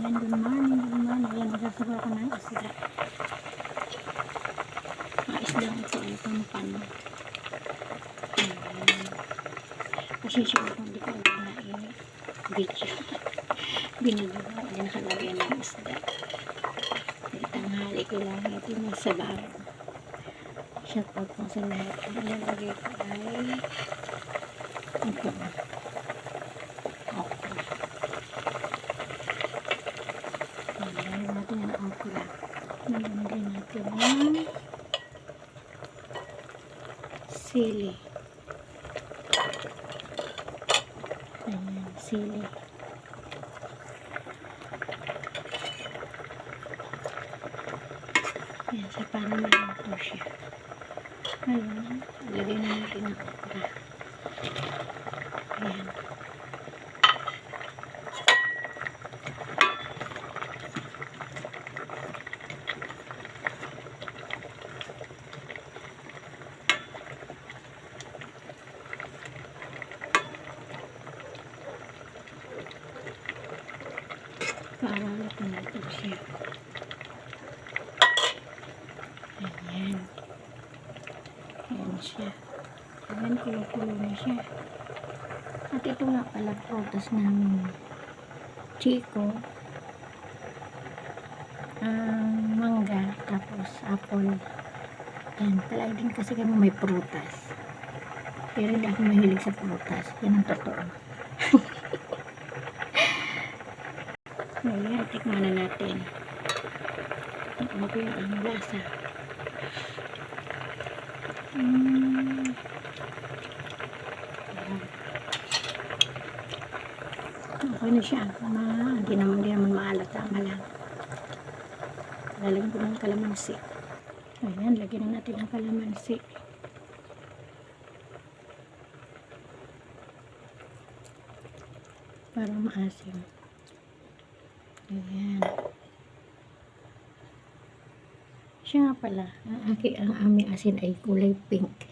good morning, good morning. Ayan, nagsasawa ko ng isda. Isda ito ay pampano. Pasensya ko kung di ko agad na i-video. Binigyan ko, ay nakalagay ng isda. Tanghali kailangan natin magsabaw. Shout out po sa lahat. Ang ilalagay ko ay ito. Okra. Nalagay natin ang okra. Nalagay natin ang sili. Ayan, sili. Ayan, siya para maluto siya. Ayan, lagay na natin ang okra. Ayan. Para luto natin siya. Ayan. Ayan siya. Ayan, kulo-kulo na siya. At ito nga pala prutas namin. Chico. Mangga. Tapos apple. Ayan. Palagi din kasi kami may prutas. Pero hindi ako mahilig sa prutas. Yan ang totoo. Ayan, tikman na natin. Okay, ang lasa. Okay na siya. Hindi naman maalat. Tama lang. Lalagyan ko ng kalamansi. Ayan, lagyan na natin ang kalamansi. Para maasim. Ayan. Siya nga pala, ang aming asin ay kulay pink.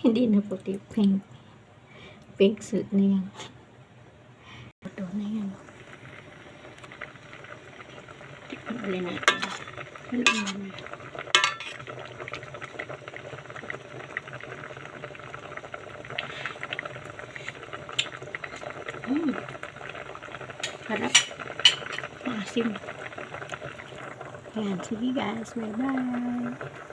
Hindi na puti, pink. Pink suit na yan. Ito na yan. Tikman ulit natin. Haluin na. Harap. Maasim. Ayan, sige guys. Bye-bye.